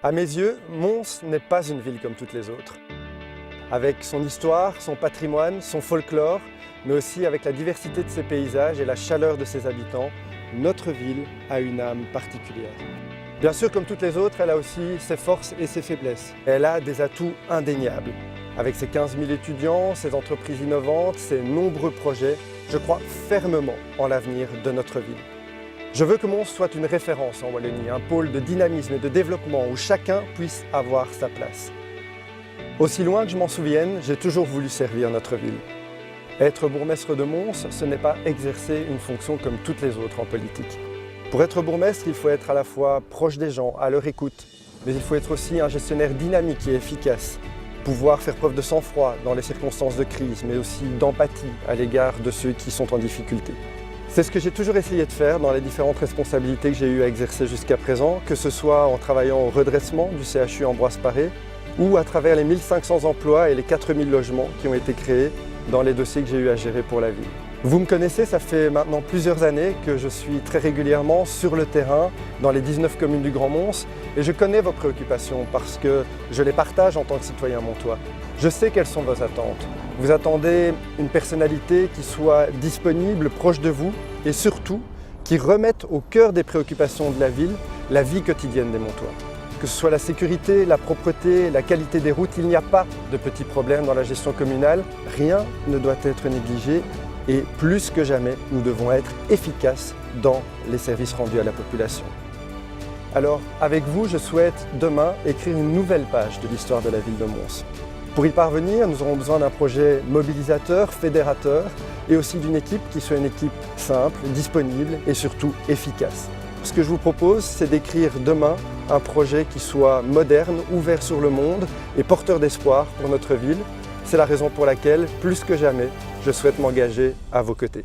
À mes yeux, Mons n'est pas une ville comme toutes les autres. Avec son histoire, son patrimoine, son folklore, mais aussi avec la diversité de ses paysages et la chaleur de ses habitants, notre ville a une âme particulière. Bien sûr, comme toutes les autres, elle a aussi ses forces et ses faiblesses. Elle a des atouts indéniables. Avec ses 15 000 étudiants, ses entreprises innovantes, ses nombreux projets, je crois fermement en l'avenir de notre ville. Je veux que Mons soit une référence en Wallonie, un pôle de dynamisme et de développement où chacun puisse avoir sa place. Aussi loin que je m'en souvienne, j'ai toujours voulu servir notre ville. Être bourgmestre de Mons, ce n'est pas exercer une fonction comme toutes les autres en politique. Pour être bourgmestre, il faut être à la fois proche des gens, à leur écoute, mais il faut être aussi un gestionnaire dynamique et efficace, pouvoir faire preuve de sang-froid dans les circonstances de crise, mais aussi d'empathie à l'égard de ceux qui sont en difficulté. C'est ce que j'ai toujours essayé de faire dans les différentes responsabilités que j'ai eu à exercer jusqu'à présent, que ce soit en travaillant au redressement du CHU Ambroise Paré ou à travers les 1500 emplois et les 4000 logements qui ont été créés dans les dossiers que j'ai eu à gérer pour la ville. Vous me connaissez, ça fait maintenant plusieurs années que je suis très régulièrement sur le terrain dans les 19 communes du Grand Mons et je connais vos préoccupations parce que je les partage en tant que citoyen montois. Je sais quelles sont vos attentes. Vous attendez une personnalité qui soit disponible, proche de vous et surtout qui remette au cœur des préoccupations de la vie quotidienne des Montois. Que ce soit la sécurité, la propreté, la qualité des routes, il n'y a pas de petits problèmes dans la gestion communale. Rien ne doit être négligé et plus que jamais, nous devons être efficaces dans les services rendus à la population. Alors, avec vous, je souhaite demain écrire une nouvelle page de l'histoire de la ville de Mons. Pour y parvenir, nous aurons besoin d'un projet mobilisateur, fédérateur et aussi d'une équipe qui soit une équipe simple, disponible et surtout efficace. Ce que je vous propose, c'est d'écrire demain un projet qui soit moderne, ouvert sur le monde et porteur d'espoir pour notre ville. C'est la raison pour laquelle, plus que jamais, je souhaite m'engager à vos côtés.